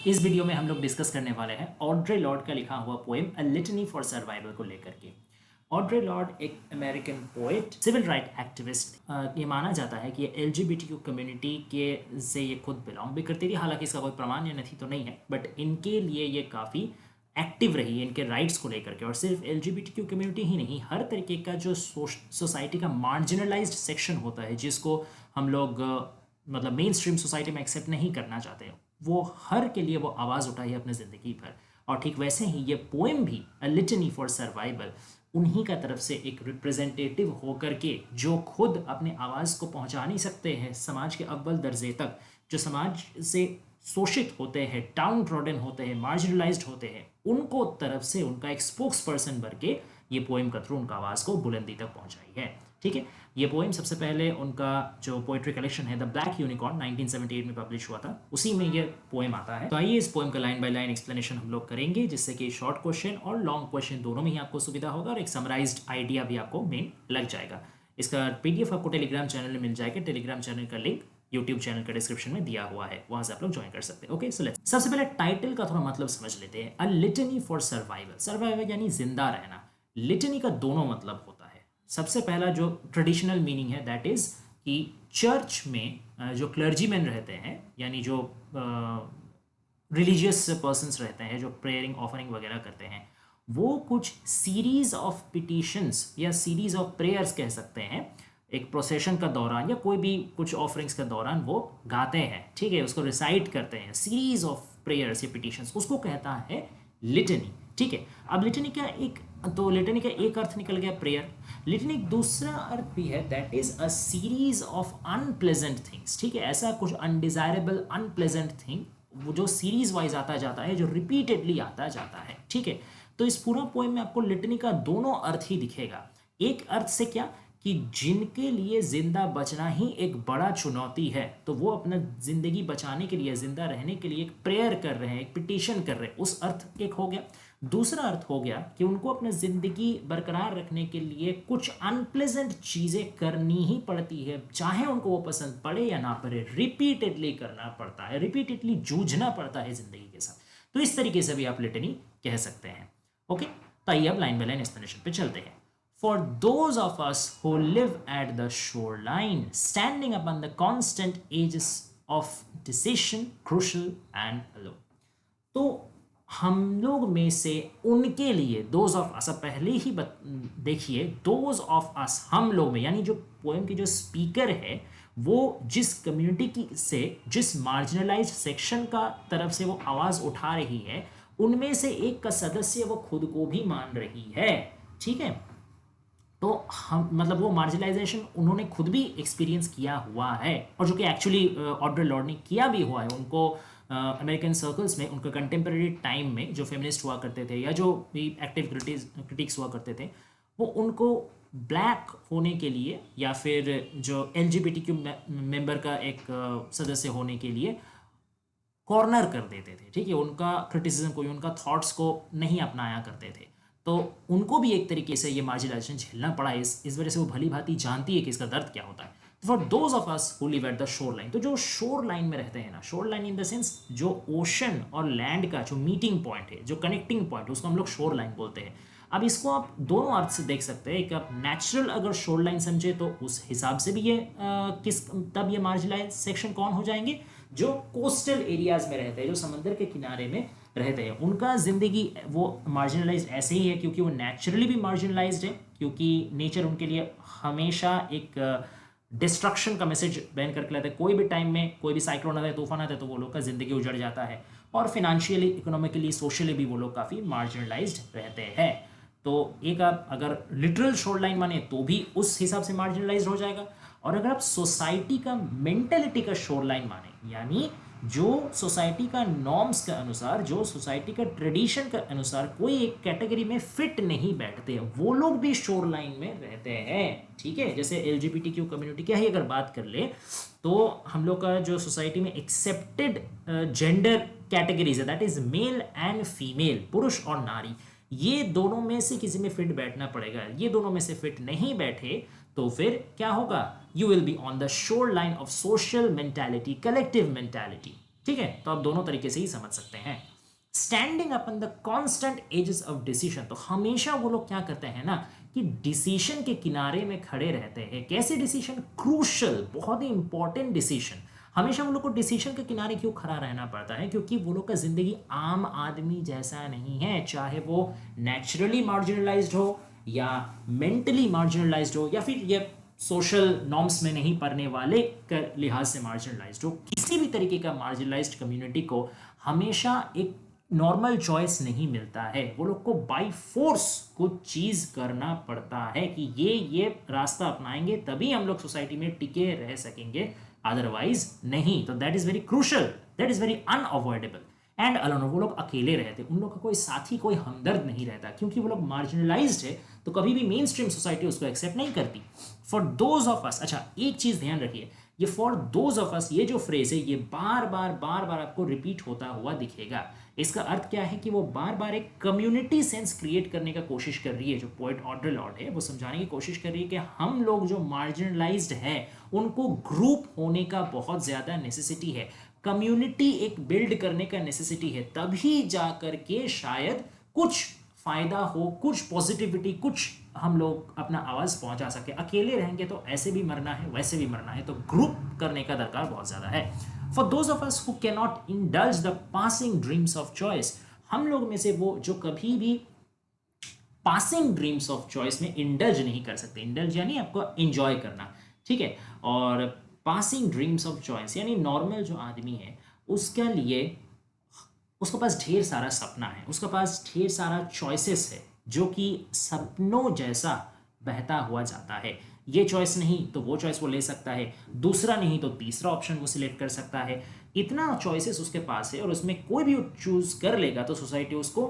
इस वीडियो में हम लोग डिस्कस करने वाले हैं ऑड्रे लॉर्ड का लिखा हुआ poem a litany for survival को लेकर के। ऑड्रे लॉर्ड एक American poet, civil right activist. ये माना जाता है कि ये एलजीबीटीक्यू कम्युनिटी के से ये खुद बिलोंग भी करती थी। हालांकि इसका कोई प्रमाण या नथी तो नहीं है, बट इनके लिए ये काफ़ी एक्टिव रही है इनके राइट्स को लेकर के। और सिर्फ एलजीबीटीक्यू कम्युनिटी ही नहीं, हर तरीके का जो सोसाइटी का मार्जिनलाइज्ड सेक्शन होता है, जिसको हम लोग मतलब मेन स्ट्रीम सोसाइटी में एक्सेप्ट नहीं करना चाहते, वो हर के लिए वो आवाज़ उठाई है अपने ज़िंदगी पर। और ठीक वैसे ही ये पोएम भी अ लिटनी फॉर सर्वाइवल उन्हीं का तरफ से एक रिप्रेजेंटेटिव होकर के, जो खुद अपने आवाज़ को पहुंचा नहीं सकते हैं समाज के अव्वल दर्जे तक, जो समाज से शोषित होते हैं, डाउन ट्रॉडन होते हैं, मार्जिनलाइज्ड होते हैं, उनको तरफ से उनका एक स्पोक्स पर्सन बन के ये पोएम के थ्रू उनका आवाज़ को बुलंदी तक पहुंचाई है। ठीक है, ये पोएम सबसे पहले उनका जो पोएट्री कलेक्शन है द ब्लैक यूनिकॉर्न 1978 में पब्लिश हुआ था, उसी में ये पोएम आता है। तो आइए इस पोएम का लाइन बाय लाइन एक्सप्लेनेशन हम लोग करेंगे, जिससे कि शॉर्ट क्वेश्चन और लॉन्ग क्वेश्चन दोनों में ही आपको सुविधा होगा और एक समराइज्ड आइडिया भी आपको मेन लग जाएगा। इसका पीडीएफ आपको टेलीग्राम चैनल में मिल जाएगा। टेलीग्राम चैनल का लिंक यूट्यूब चैनल का डिस्क्रिप्शन में दिया हुआ है, वहां से आप लोग ज्वाइन कर सकते हैं। ओके, सो लेट्स सबसे पहले टाइटल का थोड़ा मतलब समझ लेते हैं। अ लिटनी फॉर सर्वाइवल, सर्वाइवल यानी जिंदा रहना। लिटनी का दोनों मतलब होता है। सबसे पहला जो ट्रेडिशनल मीनिंग है दैट इज कि चर्च में जो क्लर्जीमैन रहते हैं, यानी जो रिलीजियस पर्सन्स रहते हैं, जो प्रेयरिंग ऑफरिंग वगैरह करते हैं, वो कुछ सीरीज ऑफ पिटिशंस या सीरीज ऑफ प्रेयर्स कह सकते हैं, एक प्रोसेशन का दौरान या कोई भी कुछ ऑफरिंग्स के दौरान वो गाते हैं। ठीक है, उसको रिसाइट करते हैं, सीरीज ऑफ प्रेयर्स या पिटिशंस, उसको कहता है लिटनी। ठीक है, अब लिटनी का एक अर्थ निकल गया प्रेयर। लिटनी एक दूसरा अर्थ भी है, that is a series of unpleasant things. ठीक है, ऐसा कुछ अनडिजायरेबल अनप्लेजेंट थिंग वो जो सीरीज वाइज आता जाता है, जो रिपीटेडली आता जाता है। ठीक है, तो इस पूरा पोएम में आपको लिटनी का दोनों अर्थ ही दिखेगा। एक अर्थ से क्या कि जिनके लिए जिंदा बचना ही एक बड़ा चुनौती है, तो वो अपना जिंदगी बचाने के लिए, जिंदा रहने के लिए एक प्रेयर कर रहे हैं, एक पिटीशन कर रहे हैं, उस अर्थ एक हो गया। दूसरा अर्थ हो गया कि उनको अपनी जिंदगी बरकरार रखने के लिए कुछ अनप्लेजेंट चीजें करनी ही पड़ती है, चाहे उनको वो पसंद पड़े या ना पड़े, रिपीटेडली करना पड़ता है, रिपीटेडली जूझना पड़ता है जिंदगी के साथ। तो इस तरीके से भी आप लिटनी कह सकते हैं। ओके, तो आइए अब लाइन बाय लाइन एक्सप्लेनेशन पे चलते हैं। For those of us who live at the shoreline, standing upon the constant edges of decision, crucial and alone. तो हम लोग में से उनके लिए, दोज ऑफ अस, पहले ही देखिए, दोज ऑफ अस, हम लोग में, यानी जो पोएम की जो स्पीकर है वो जिस कम्युनिटी की से, जिस मार्जिनलाइज्ड सेक्शन का तरफ से वो आवाज़ उठा रही है, उनमें से एक का सदस्य वो खुद को भी मान रही है। ठीक है, तो हम मतलब वो मार्जिनलाइजेशन उन्होंने खुद भी एक्सपीरियंस किया हुआ है, और जो कि एक्चुअली ऑड्रे लॉर्ड ने किया भी हुआ है। उनको अमेरिकन सर्कल्स में, उनका कंटेम्प्रेरी टाइम में जो फेमिनिस्ट हुआ करते थे या जो भी एक्टिव क्रिटिक्स हुआ करते थे, वो उनको ब्लैक होने के लिए या फिर जो एलजीबीटीक्यू मेंबर का एक सदस्य होने के लिए कॉर्नर कर देते थे। ठीक है, उनका क्रिटिसिज्म को, उनका थॉट्स को नहीं अपनाया करते थे, तो उनको भी एक तरीके से ये मार्जिनलाइजेशन झेलना पड़ा। इस वजह से वो भली भांति जानती है कि इसका दर्द क्या होता है। तो for those of us who live at the shore line, तो जो शोर लाइन में रहते हैं ना, shore line in the sense जो ओशन और लैंड का जो मीटिंग पॉइंट है, जो कनेक्टिंग पॉइंट है, उसको हम लोग शोर लाइन बोलते हैं। अब इसको आप दोनों अर्थ से देख सकते हैं। एक आप नेचुरल अगर शोर लाइन समझे तो उस हिसाब से भी ये तब ये मार्जिनलाइज सेक्शन कौन हो जाएंगे, जो कोस्टल एरियाज में रहते हैं, जो समंदर के किनारे में रहते हैं। उनका जिंदगी वो मार्जिनलाइज्ड ऐसे ही है क्योंकि वो नेचुरली भी मार्जिनलाइज्ड है, क्योंकि नेचर उनके लिए हमेशा एक डिस्ट्रक्शन का मैसेज बैन करके लाता है। कोई भी टाइम में कोई भी साइक्लोन आता है, तूफान आता है, तो वो लोग का जिंदगी उजड़ जाता है। और फिनेंशियली, इकोनॉमिकली, सोशली भी वो लोग काफ़ी मार्जिनलाइज्ड रहते हैं। तो एक आप अगर लिटरल शोर लाइन माने तो भी उस हिसाब से मार्जिनलाइज्ड हो जाएगा, और अगर आप सोसाइटी का मेंटेलिटी का शोर लाइन माने, यानी जो सोसाइटी का नॉर्म्स के अनुसार, जो सोसाइटी का ट्रेडिशन के अनुसार कोई एक कैटेगरी में फिट नहीं बैठते, वो लोग भी शोर लाइन में रहते हैं। ठीक है, जैसे एलजीबीटीक्यू कम्युनिटी की ही अगर बात कर ले, तो हम लोग का जो सोसाइटी में एक्सेप्टेड जेंडर कैटेगरीज है, that is male and female, पुरुष और नारी, ये दोनों में से किसी में फिट बैठना पड़ेगा। ये दोनों में से फिट नहीं बैठे तो फिर क्या होगा, you will be on the shore line of social mentality, collective mentality. ठीक है, तो आप दोनों तरीके से ही समझ सकते हैं। Standing upon the constant edges of decision, तो हमेशा वो लोग क्या करते हैं ना कि डिसीजन के किनारे में खड़े रहते हैं। कैसे डिसीजन? क्रूशल, बहुत ही इंपॉर्टेंट डिसीजन। हमेशा वो लोग को डिसीजन के किनारे क्यों खड़ा रहना पड़ता है? क्योंकि वो लोग का जिंदगी आम आदमी जैसा नहीं है, चाहे वो नेचुरली मार्जिनलाइज्ड हो या मेंटली मार्जिनलाइज्ड हो या फिर ये सोशल नॉर्म्स में नहीं पढ़ने वाले के लिहाज से मार्जिनलाइज्ड हो। किसी भी तरीके का मार्जिनलाइज्ड कम्युनिटी को हमेशा एक नॉर्मल चॉइस नहीं मिलता है। वो लोग को बाय फोर्स कुछ चीज करना पड़ता है कि ये रास्ता अपनाएंगे तभी हम लोग सोसाइटी में टिके रह सकेंगे, अदरवाइज नहीं। तो that is very crucial, that is very unavoidable. And alone, वो लोग अकेले रहते, उन लोग का कोई साथी कोई हमदर्द नहीं रहता, क्योंकि वो लोग मार्जिनलाइज्ड है तो कभी भी मेन स्ट्रीम सोसाइटी उसको एक्सेप्ट नहीं करती। फॉर दोज ऑफ अस, अच्छा एक चीज ध्यान रखिए, ये फॉर दोज ऑफ अस, ये जो फ्रेज है ये बार बार आपको रिपीट होता हुआ दिखेगा। इसका अर्थ क्या है कि वो बार बार एक कम्युनिटी सेंस क्रिएट करने का कोशिश कर रही है। जो पोएट ऑड्रे लॉर्ड है वो समझाने की कोशिश कर रही है कि हम लोग जो मार्जिनलाइज्ड है उनको ग्रुप होने का बहुत ज्यादा नेसेसिटी है, कम्युनिटी एक बिल्ड करने का नेसेसिटी है, तभी जाकर के शायद कुछ फायदा हो, कुछ पॉजिटिविटी, कुछ हम लोग अपना आवाज पहुंचा सके। अकेले रहेंगे तो ऐसे भी मरना है वैसे भी मरना है, तो ग्रुप करने का दरकार बहुत ज्यादा है। For those of us who can not indulge the passing dreams of choice, हम लोग में से वो जो कभी भी पासिंग ड्रीम्स ऑफ चॉइस में इंडल्ज नहीं कर सकते। इंडल्ज यानी आपको एंजॉय करना, ठीक है। और पासिंग ड्रीम्स ऑफ चॉइस यानी नॉर्मल जो आदमी है उसके लिए उसके पास ढेर सारा सपना है, उसके पास ढेर सारा चॉइसेस है जो कि सपनों जैसा बहता हुआ जाता है। ये चॉइस नहीं तो वो चॉइस वो ले सकता है, दूसरा नहीं तो तीसरा ऑप्शन वो सिलेक्ट कर सकता है। इतना चॉइसेस उसके पास है और उसमें कोई भी चूज कर लेगा तो सोसाइटी उसको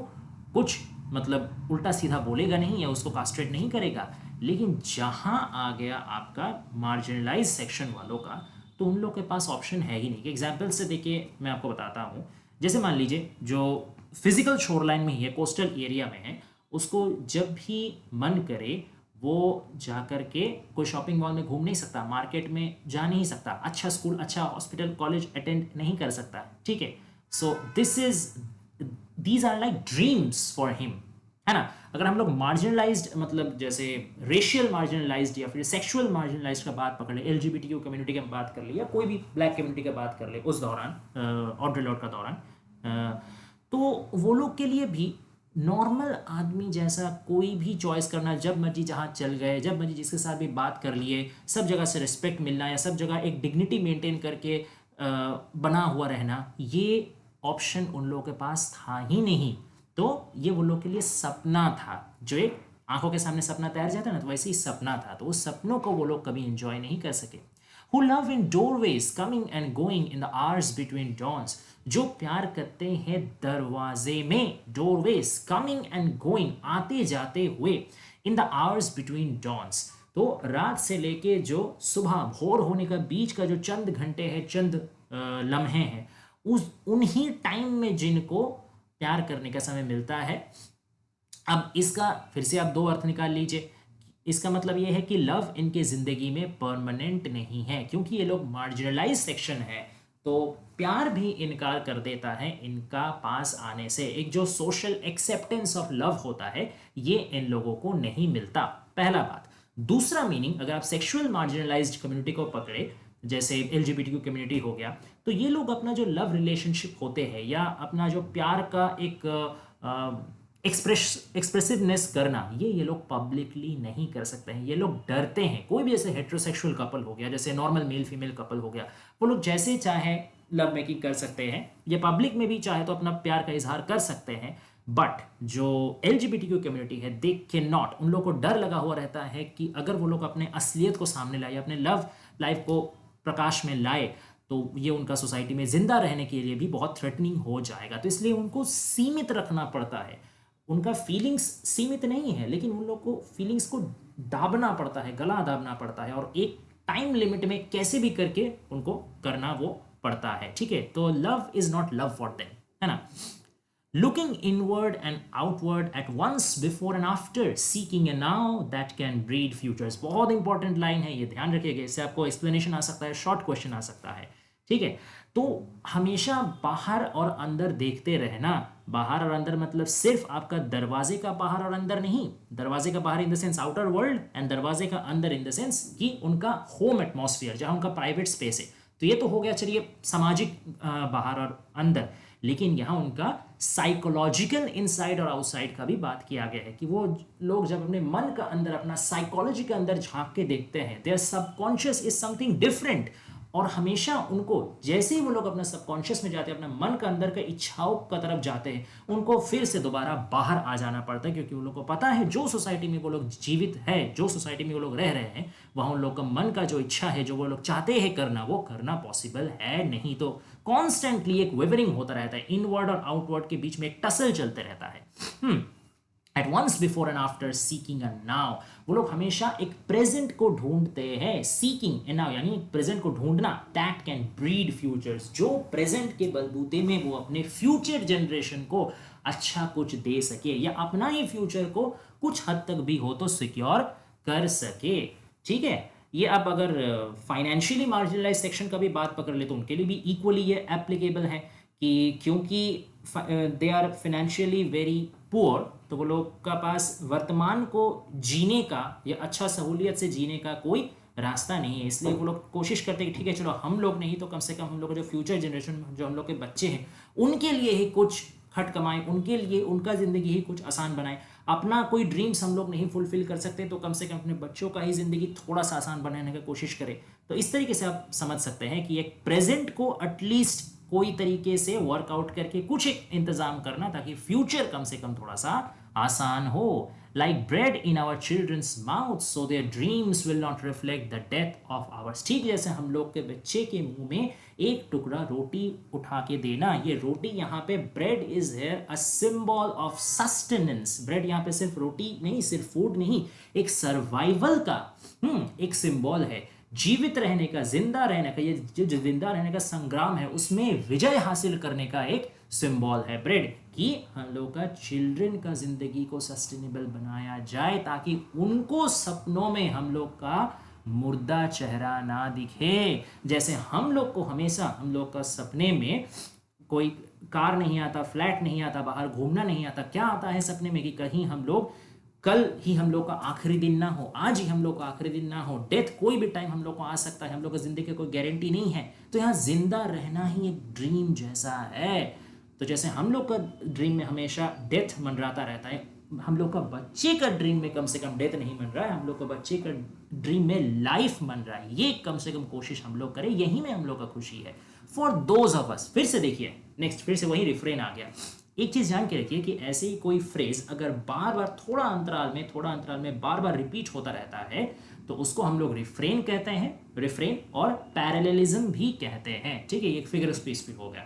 कुछ मतलब उल्टा सीधा बोलेगा नहीं या उसको कास्ट्रेट नहीं करेगा। लेकिन जहां आ गया आपका मार्जिनलाइज सेक्शन वालों का, तो उन लोग के पास ऑप्शन है ही नहीं। एग्जाम्पल से देखिए मैं आपको बताता हूँ, जैसे मान लीजिए जो फिजिकल शोरलाइन में ही है, कोस्टल एरिया में है, उसको जब भी मन करे वो जाकर के कोई शॉपिंग मॉल में घूम नहीं सकता, मार्केट में जा नहीं सकता, अच्छा स्कूल अच्छा हॉस्पिटल कॉलेज अटेंड नहीं कर सकता, ठीक है। So these are like dreams for him, है ना। अगर हम लोग मार्जिनलाइज्ड मतलब जैसे रेशियल मार्जिनलाइज्ड या फिर सेक्सुअल मार्जिनलाइज्ड का बात पकड़ ले, एलजीबीटीक्यू कम्युनिटी की बात कर ले या कोई भी ब्लैक कम्युनिटी की बात कर ले उस दौरान ऑड्रे लॉर्ड का दौरान, तो वो लोग के लिए भी नॉर्मल आदमी जैसा कोई भी चॉइस करना, जब मर्जी जहाँ चल गए, जब मर्जी जिसके साथ भी बात कर लिए, सब जगह से रिस्पेक्ट मिलना या सब जगह एक डिग्निटी मेंटेन करके बना हुआ रहना, ये ऑप्शन उन लोगों के पास था ही नहीं। तो ये वो लोग के लिए सपना था, जो एक आंखों के सामने सपना तैयार जाता है ना, तो वैसे ही सपना था। तो उस सपनों को वो लोग कभी एंजॉय नहीं कर सके। Who love in doorways, coming and going in the hours between dawns, जो प्यार करते हैं दरवाजे में, doorways, coming and going, आते जाते हुए, in the hours between dawns, तो रात से लेके जो सुबह भोर होने का बीच का जो चंद घंटे हैं, चंद लम्हे हैं, उस उन्हीं टाइम में जिनको प्यार करने का समय मिलता है। अब इसका फिर से आप दो अर्थ निकाल लीजिए। इसका मतलब ये है कि लव इनके जिंदगी में परमानेंट नहीं है, क्योंकि ये लोग मार्जिनलाइज सेक्शन है, तो प्यार भी इनकार कर देता है इनका पास आने से। एक जो सोशल एक्सेप्टेंस ऑफ लव होता है ये इन लोगों को नहीं मिलता, पहला बात। दूसरा मीनिंग, अगर आप सेक्सुअल मार्जिनलाइज्ड कम्युनिटी को पकड़े, जैसे एलजीबीटीक्यू कम्युनिटी हो गया, तो ये लोग अपना जो लव रिलेशनशिप होते हैं या अपना जो प्यार का एक एक्सप्रेसिवनेस करना, ये लोग पब्लिकली नहीं कर सकते हैं। ये लोग डरते हैं। कोई भी जैसे हेट्रोसेक्सुअल कपल हो गया, जैसे नॉर्मल मेल फीमेल कपल हो गया, वो लोग जैसे चाहे लव मेकिंग कर सकते हैं, ये पब्लिक में भी चाहे तो अपना प्यार का इजहार कर सकते हैं। बट जो एलजीबीटीक्यू कम्युनिटी है, दे कैन नॉट, उन लोग को डर लगा हुआ रहता है कि अगर वो लोग अपने असलियत को सामने लाए, अपने लव लाइफ को प्रकाश में लाए, तो ये उनका सोसाइटी में जिंदा रहने के लिए भी बहुत थ्रेटनिंग हो जाएगा। तो इसलिए उनको सीमित रखना पड़ता है। उनका फीलिंग्स सीमित नहीं है, लेकिन उन लोग को फीलिंग्स को दाबना पड़ता है, गला दाबना पड़ता है, और एक टाइम लिमिट में कैसे भी करके उनको करना वो पड़ता है, ठीक है। तो love is not love for them, है ना। Looking inward and outward at once, before and after, seeking a now that can breed futures. बहुत इंपॉर्टेंट लाइन है, ये ध्यान रखिएगा। इससे आपको एक्सप्लेनेशन आ सकता है, शॉर्ट क्वेश्चन आ सकता है ठीक है। तो हमेशा बाहर और अंदर देखते रहना, बाहर और अंदर मतलब सिर्फ आपका दरवाजे का बाहर और अंदर नहीं, दरवाजे का बाहर in the sense outer world, and दरवाजे का अंदर इन द सेंस कि उनका होम एटमॉस्फेयर, जहां उनका प्राइवेट स्पेस है। तो ये तो हो गया चलिए सामाजिक बाहर और अंदर, लेकिन यहाँ उनका साइकोलॉजिकल इनसाइड और आउटसाइड का भी बात किया गया है कि वो लोग जब अपने मन का अंदर, अपना साइकोलॉजी के अंदर झांक के देखते हैं, there subconscious is something different. और हमेशा उनको जैसे ही वो लोग अपना सबकॉन्शियस में जाते हैं, अपने मन का अंदर का इच्छाओं का तरफ जाते हैं, उनको फिर से दोबारा बाहर आ जाना पड़ता है, क्योंकि उन लोगों को पता है जो सोसाइटी में वो लोग जीवित है, जो सोसाइटी में वो लोग रह रहे हैं, वहाँ उन लोग का मन का जो इच्छा है, जो वो लोग चाहते हैं करना, वो करना पॉसिबल है नहीं। तो कॉन्स्टेंटली एक वेवरिंग होता रहता है, इनवर्ड और आउटवर्ड के बीच में एक टसल चलते रहता है। At once before and after seeking a now, वो लोग हमेशा एक प्रेजेंट को ढूंढते हैं। सीकिंग ए नाउ यानी प्रेजेंट को ढूंढना, दैट कैन ब्रीड फ्यूचर्स, जो प्रेजेंट के बलबूते में वो अपने फ्यूचर जनरेशन को अच्छा कुछ दे सके, या अपना ही फ्यूचर को कुछ हद तक भी हो तो सिक्योर कर सके। ठीक है। ये अब अगर फाइनेंशियली मार्जिनलाइज सेक्शन का भी बात पकड़ ले तो उनके लिए भी इक्वली ये एप्लीकेबल है कि क्योंकि they are financially very poor, तो वो लोग का पास वर्तमान को जीने का या अच्छा सहूलियत से जीने का कोई रास्ता नहीं है। इसलिए वो लोग कोशिश करते हैं कि ठीक है चलो हम लोग नहीं तो कम से कम हम लोग का जो फ्यूचर जनरेशन, जो हम लोग के बच्चे हैं, उनके लिए ही कुछ खट कमाएं, उनके लिए उनका ज़िंदगी ही कुछ आसान बनाएं। अपना कोई ड्रीम्स हम लोग नहीं फुलफिल कर सकते तो कम से कम अपने बच्चों का ही ज़िंदगी थोड़ा सा आसान बनाने की कोशिश करें। तो इस तरीके से आप समझ सकते हैं कि एक प्रेजेंट को एटलीस्ट कोई तरीके से वर्कआउट करके कुछ एक इंतजाम करना, ताकि फ्यूचर कम से कम थोड़ा सा आसान हो। Like bread in our children's mouth so their dreams will not reflect the death of ours. ठीक जैसे हम लोग के बच्चे के मुंह में एक टुकड़ा रोटी उठा के देना, ये रोटी यहाँ पे bread is here a symbol of sustenance. Bread यहाँ पे सिर्फ रोटी नहीं, सिर्फ फूड नहीं, एक सर्वाइवल का एक सिंबल है, जीवित रहने का, जिंदा रहने का, ये जो जिंदा रहने का संग्राम है उसमें विजय हासिल करने का एक सिंबल है ब्रेड, कि हम लोग का चिल्ड्रन का जिंदगी को सस्टेनेबल बनाया जाए, ताकि उनको सपनों में हम लोग का मुर्दा चेहरा ना दिखे। जैसे हम लोग को हमेशा हम लोग का सपने में कोई कार नहीं आता, फ्लैट नहीं आता, बाहर घूमना नहीं आता, क्या आता है सपने में कि कहीं हम लोग कल ही हम लोग का आखिरी दिन ना हो, आज ही हम लोग का आखिरी दिन ना हो, डेथ कोई भी टाइम हम लोग को आ सकता है, हम लोग का जिंदगी की कोई गारंटी नहीं है। तो यहाँ जिंदा रहना ही एक ड्रीम जैसा है। तो जैसे हम लोग का ड्रीम में हमेशा डेथ मंडराता रहता है, हम लोग का बच्चे का ड्रीम में कम से कम डेथ नहीं बन रहा है, हम लोग का बच्चे का ड्रीम में लाइफ बन रहा है। ये कम से कम कोशिश हम लोग करें, यही में हम लोग का खुशी है। फॉर दोज ऑफ अस, फिर से देखिए नेक्स्ट, फिर से वही रिफ्रेन आ गया। एक चीज जान के रखिए कि ऐसे ही कोई फ्रेज अगर बार बार थोड़ा अंतराल में बार बार रिपीट होता रहता है तो उसको हम लोग रिफ्रेन कहते हैं, रिफ्रेन और पैरेललिज्म भी कहते हैं। ठीक है, एक फिगर स्पीच भी हो गया।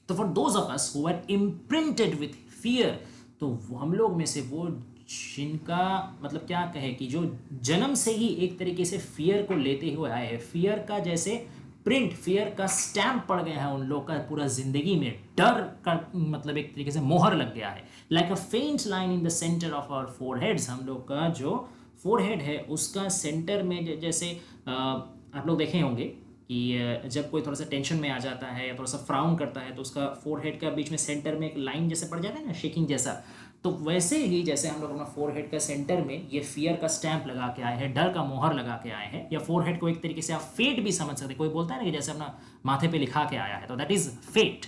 तो for those of us who are imprinted with fear, तो हम लोग में से वो जिनका मतलब क्या कहे कि जो जन्म से ही एक तरीके से फियर को लेते हुए आए हैं, फियर का जैसे प्रिंट, फियर का स्टैम्प पड़ गया है उन लोग का पूरा जिंदगी में, डर का मतलब एक तरीके से मोहर लग गया है। Like a faint line in the centre of our foreheads, हम लोग का जो फोरहेड है उसका सेंटर में जैसे आप लोग देखे होंगे कि जब कोई थोड़ा सा टेंशन में आ जाता है या थोड़ा सा फ्राउन करता है तो उसका फोरहेड का बीच में सेंटर में एक लाइन जैसे पड़ जाता है ना, शेकिंग जैसा। तो वैसे ही जैसे हम लोग अपना फोरहेड का सेंटर में ये फियर का स्टैंप लगा के आए हैं, डर का मोहर लगा के आए हैं, या फोरहेड को एक तरीके से आप फेट भी समझ सकते हैं। कोई बोलता है ना कि जैसे अपना माथे पे लिखा के आया है, तो दैट इज फेट।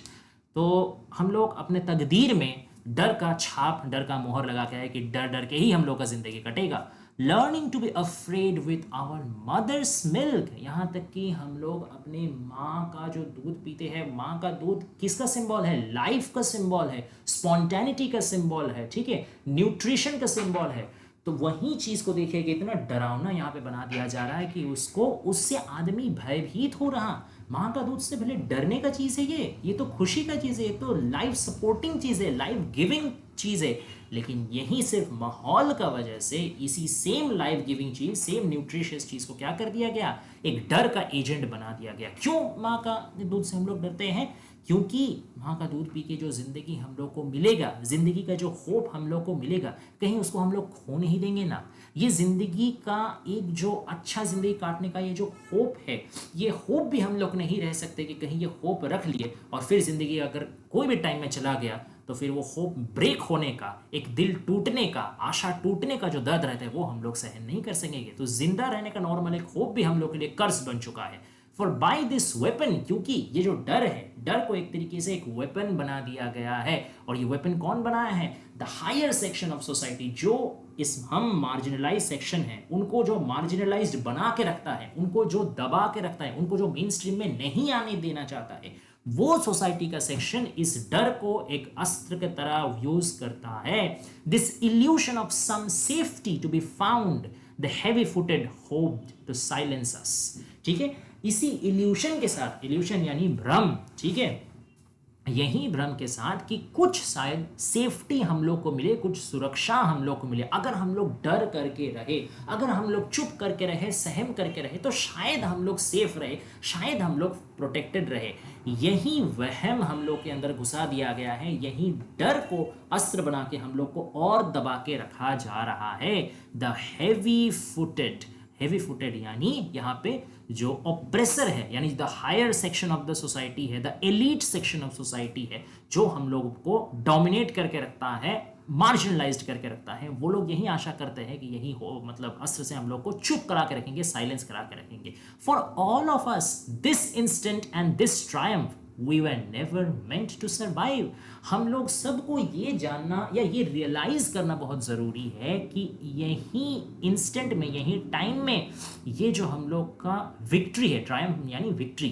तो हम लोग अपने तकदीर में डर का छाप, डर का मोहर लगा के आए कि डर डर के ही हम लोग का जिंदगी कटेगा। Learning to be afraid with our mother's milk, यहाँ तक कि हम लोग अपने माँ का जो दूध पीते हैं, माँ का दूध किसका सिंबल है? लाइफ का सिंबल है, स्पॉन्टेनिटी का सिंबल है, ठीक है, न्यूट्रिशन का सिंबल है। तो वही चीज को देखिए कि इतना डरावना यहाँ पे बना दिया जा रहा है कि उसको, उससे आदमी भयभीत हो रहा। माँ का दूध से भले डरने का चीज है ये तो खुशी का चीज है, ये तो लाइफ सपोर्टिंग चीज है, लाइफ गिविंग चीज है। लेकिन यही सिर्फ माहौल का वजह से इसी सेम लाइफ गिविंग चीज, सेम न्यूट्रिशियस चीज को क्या कर दिया गया? एक डर का एजेंट बना दिया गया। क्यों माँ का दूध से हम लोग डरते हैं? क्योंकि वहाँ का दूध पी के जो ज़िंदगी हम लोग को मिलेगा, ज़िंदगी का जो होप हम लोग को मिलेगा, कहीं उसको हम लोग खो नहीं देंगे ना। ये ज़िंदगी का एक जो अच्छा ज़िंदगी काटने का ये जो होप है, ये होप भी हम लोग नहीं रह सकते कि कहीं ये होप रख लिए और फिर ज़िंदगी अगर कोई भी टाइम में चला गया तो फिर वो होप ब्रेक होने का, एक दिल टूटने का, आशा टूटने का जो दर्द रहता है वो हम लोग सहन नहीं कर सकेंगे। तो जिंदा रहने का नॉर्मल एक होप भी हम लोग के लिए कर्ज बन चुका है। फॉर बाय दिस वेपन, क्योंकि ये जो डर है, डर को एक तरीके से एक वेपन बना दिया गया है। और ये वेपन कौन बनाया है? The higher section of society, जो इस हम मार्जिनलाइज सेक्शन है उनको जो मार्जिनलाइज्ड बना के रखता है, उनको जो दबा के रखता है, उनको जो मेन स्ट्रीम में नहीं आने देना चाहता है, वो सोसाइटी का सेक्शन इस डर को एक अस्त्र की तरह यूज करता है। This illusion of some safety to be found, the heavy footed hope to silence us. ठीक है, इसी इल्यूशन के साथ, इल्यूशन यानी भ्रम, ठीक है, यही भ्रम के साथ कि कुछ शायद सेफ्टी हम लोग को मिले, कुछ सुरक्षा हम लोग को मिले, अगर हम लोग डर करके रहे, अगर हम लोग चुप करके रहे, सहम करके रहे, तो शायद हम लोग सेफ रहे, शायद हम लोग प्रोटेक्टेड रहे। यही वहम हम लोग के अंदर घुसा दिया गया है, यही डर को अस्त्र बना के हम लोग को और दबा के रखा जा रहा है। The heavy footed, heavy footed यानी यहाँ पे जो ऑप्रेसर है, यानी the higher section of the society है, the elite section of society है, जो हम लोगों को डोमिनेट करके रखता है, मार्जिनलाइज्ड करके रखता है, वो लोग यही आशा करते हैं कि यही हो, मतलब अस्त्र से हम लोग को चुप करा के रखेंगे, साइलेंस करा के रखेंगे। For all of us this instant and this Triumph, we were never meant to survive। हम लोग सबको ये जानना या ये रियलाइज करना बहुत ज़रूरी है कि यही इंस्टेंट में, यही टाइम में, ये जो हम लोग का विक्ट्री है, ट्रायम्फ यानी विक्ट्री,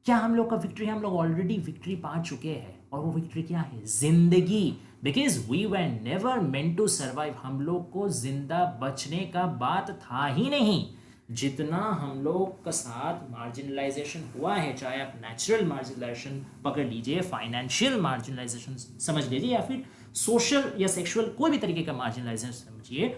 क्या हम लोग का विक्ट्री? हम लोग ऑलरेडी विक्ट्री पा चुके हैं। और वो विक्ट्री क्या है? जिंदगी। Because we were never meant to survive, हम लोग को जिंदा बचने का बात था ही नहीं। जितना हम लोग का साथ मार्जिनलाइजेशन हुआ है, चाहे आप नेचुरल मार्जिनलाइजेशन पकड़ लीजिए, फाइनेंशियल मार्जिनलाइजेशन समझ लीजिए, या फिर सोशल या सेक्सुअल कोई भी तरीके का मार्जिनलाइजेशन समझिए,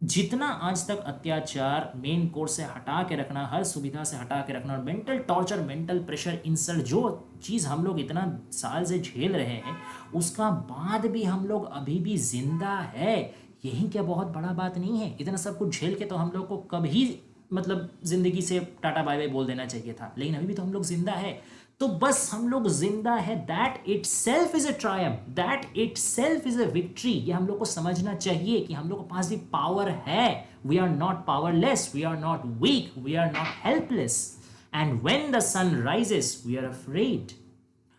जितना आज तक अत्याचार मेन कोर्स से हटा के रखना, हर सुविधा से हटा के रखना, और mental torture, mental pressure, insult, जो चीज़ हम लोग इतना साल से झेल रहे हैं, उसका बाद भी हम लोग अभी भी जिंदा है। यही क्या बहुत बड़ा बात नहीं है? इतना सब कुछ झेल के तो हम लोग को कभी मतलब जिंदगी से टाटा बाय बाय बोल देना चाहिए था, लेकिन अभी भी तो हम लोग जिंदा है। तो बस हम लोग जिंदा है, that it self is a Triumph, that it self is a victory. ये हम लोग को समझना चाहिए कि हम लोग के पास भी पावर है। We are not powerless, we are not weak, we are not helpless. And when the sun rises we are afraid.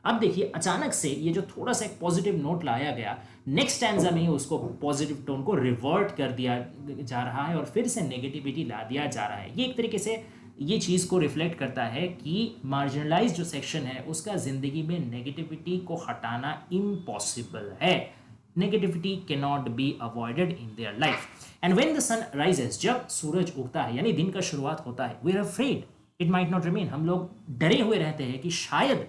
अब देखिए, अचानक से ये जो थोड़ा सा एक पॉजिटिव नोट लाया गया, नेक्स्ट स्टैंजा में ही उसको पॉजिटिव टोन को रिवर्ट कर दिया जा रहा है और फिर से नेगेटिविटी ला दिया जा रहा है। ये एक तरीके से ये चीज़ को रिफ्लेक्ट करता है कि मार्जिनलाइज जो सेक्शन है उसका ज़िंदगी में नेगेटिविटी को हटाना इम्पॉसिबल है। Negativity can not be avoided in their life. And when the sun rises, जब सूरज उगता है यानी दिन का शुरुआत होता है, we are afraid it might not remain. हम लोग डरे हुए रहते हैं कि शायद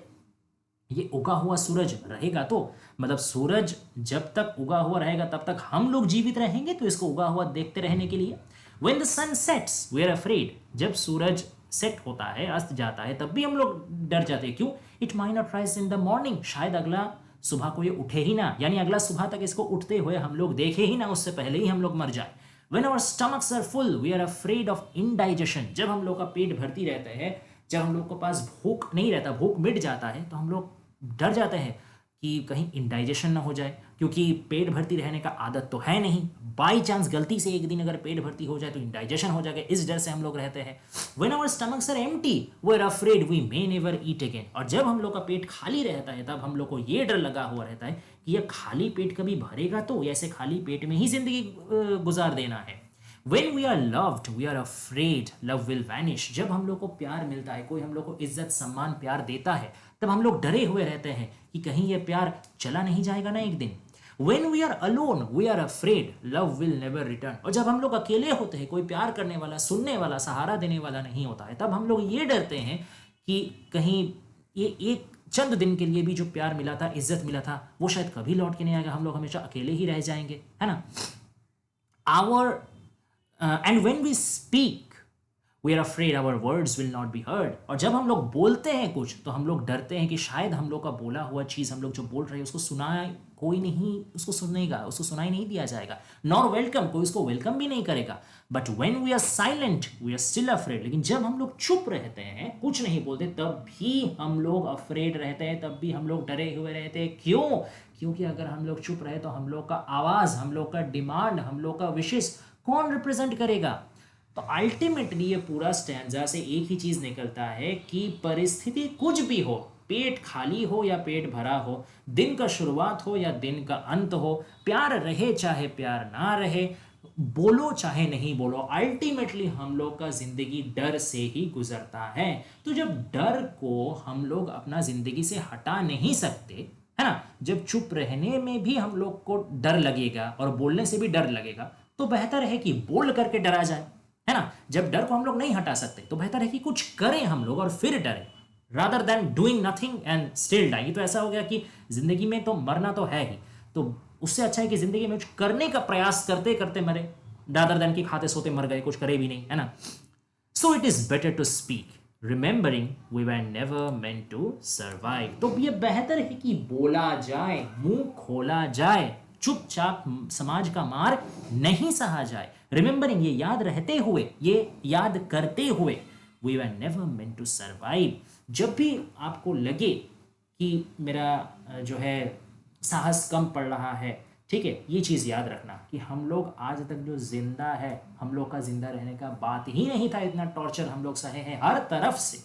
ये उगा हुआ सूरज रहेगा, तो मतलब सूरज जब तक उगा हुआ रहेगा तब तक हम लोग जीवित रहेंगे, तो इसको उगा हुआ देखते रहने के लिए। When the sun sets, we are afraid। जब सूरज सेट होता है, अस्त जाता है, तब भी हम लोग डर जाते हैं। क्यों? It might not rise in the morning। शायद अगला सुबह को ये उठे ही ना, यानी अगला सुबह तक इसको उठते हुए हम लोग देखे ही ना, उससे पहले ही हम लोग मर जाए। When our stomachs are full, we are afraid of indigestion। जब हम लोग का पेट भरती रहता है, जब हम लोग के पास भूख नहीं रहता, भूख मिट जाता है, तो हम लोग डर जाते हैं कि कहीं इंडाइजेशन ना हो जाए, क्योंकि पेट भर्ती रहने का आदत तो है नहीं। बाई चांस गलती से एक दिन अगर पेट भर्ती हो जाए तो इंडाइजेशन हो जाएगा, इस डर से हम लोग रहते हैं। When our stomachs are empty, we are afraid we may never eat again। और जब हम लोग का पेट खाली रहता है तब हम लोग को ये डर लगा हुआ रहता है कि ये खाली पेट कभी भरेगा, तो ऐसे खाली पेट में ही जिंदगी गुजार देना है। When we are loved, we are afraid love will vanish। जब हम लोग को प्यार मिलता है, कोई हम लोग को इज्जत सम्मान प्यार देता है, तब हम लोग डरे हुए रहते हैं कि कहीं ये प्यार चला नहीं जाएगा ना एक दिन। When we are alone, we are afraid love will never return। और जब हम लोग अकेले होते हैं, कोई प्यार करने वाला, सुनने वाला, सहारा देने वाला नहीं होता है, तब हम लोग ये डरते हैं कि कहीं ये एक चंद दिन के लिए भी जो प्यार मिला था, इज्जत मिला था, वो शायद कभी लौट के नहीं आएगा, हम लोग हमेशा अकेले ही रह जाएंगे, है ना। And when we speak, we are afraid our words will not be heard. और जब हम लोग बोलते हैं कुछ तो हम लोग डरते हैं कि शायद हम लोग का बोला हुआ चीज़ हम लोग जो बोल रहे हैं उसको सुना कोई नहीं, उसको सुनेगा, उसको सुनाई नहीं दिया जाएगा। नॉर वेलकम, कोई उसको वेलकम भी नहीं करेगा। But when we are silent we are still afraid. लेकिन जब हम लोग चुप रहते हैं, कुछ नहीं बोलते, तब भी हम लोग अफ्रेड रहते हैं, तब भी हम लोग डरे हुए रहते हैं। क्यों? क्योंकि अगर हम लोग चुप रहे तो हम लोग का आवाज़, हम लोग का डिमांड, हम लोग का विशेष कौन रिप्रेजेंट करेगा? तो अल्टीमेटली ये पूरा स्टैंजा से एक ही चीज़ निकलता है कि परिस्थिति कुछ भी हो, पेट खाली हो या पेट भरा हो, दिन का शुरुआत हो या दिन का अंत हो, प्यार रहे चाहे प्यार ना रहे, बोलो चाहे नहीं बोलो, अल्टीमेटली हम लोग का जिंदगी डर से ही गुजरता है। तो जब डर को हम लोग अपना जिंदगी से हटा नहीं सकते, है ना, जब चुप रहने में भी हम लोग को डर लगेगा और बोलने से भी डर लगेगा, तो बेहतर है कि बोल करके डरा जाए, है ना। जब डर को हम लोग नहीं हटा सकते तो बेहतर है कि कुछ करें हम लोग और फिर डरें, rather than doing nothing and still die. तो ऐसा हो गया कि जिंदगी में तो मरना तो है ही, तो उससे अच्छा है कि जिंदगी में कुछ करने का प्रयास करते करते मरे, रादर देन कि खाते सोते मर गए, कुछ करे भी नहीं, है ना। So it is better to speak remembering we were never meant to survive. तो ये बेहतर है कि बोला जाए, मुंह खोला जाए, चुपचाप समाज का मार नहीं सहा जाए। रिमेंबरिंग, ये याद रहते हुए, ये याद करते हुए, we were never meant to survive. जब भी आपको लगे कि मेरा जो है साहस कम पड़ रहा है, ठीक है, ये चीज़ याद रखना कि हम लोग आज तक जो जिंदा है, हम लोग का जिंदा रहने का बात ही नहीं था, इतना टॉर्चर हम लोग सहे हैं हर तरफ से,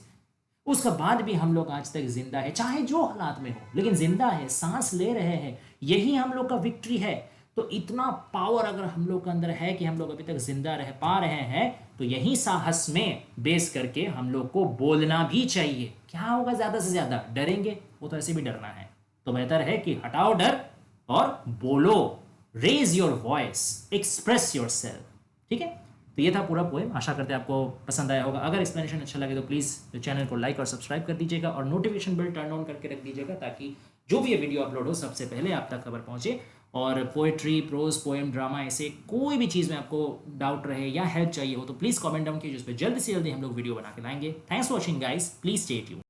उसके बाद भी हम लोग आज तक जिंदा है, चाहे जो हालात में हो, लेकिन जिंदा है, सांस ले रहे हैं, यही हम लोग का विक्ट्री है। तो इतना पावर अगर हम लोग के अंदर है कि हम लोग अभी तक जिंदा रह पा रहे हैं, तो यही साहस में बेस करके हम लोग को बोलना भी चाहिए। क्या होगा ज़्यादा से ज़्यादा? डरेंगे, वो तो ऐसे भी डरना है। तो बेहतर है कि हटाओ डर और बोलो, raise your voice, express yourself. ठीक है, तो ये था पूरा पोएम। आशा करते हैं आपको पसंद आया होगा। अगर एक्सप्लेनेशन अच्छा लगे तो प्लीज़ चैनल को लाइक और सब्सक्राइब कर दीजिएगा और नोटिफिकेशन बेल टर्न ऑन करके रख दीजिएगा, ताकि जो भी ये वीडियो अपलोड हो सबसे पहले आप तक खबर पहुंचे। और पोएट्री, प्रोज, पोएम, ड्रामा, ऐसे कोई भी चीज़ में आपको डाउट रहे या हेल्प चाहिए हो तो प्लीज़ कमेंट डाउन कीजिए, उस पर जल्द से जल्दी हम लोग वीडियो बना के लाएंगे। Thanks for watching guys, please stay tuned.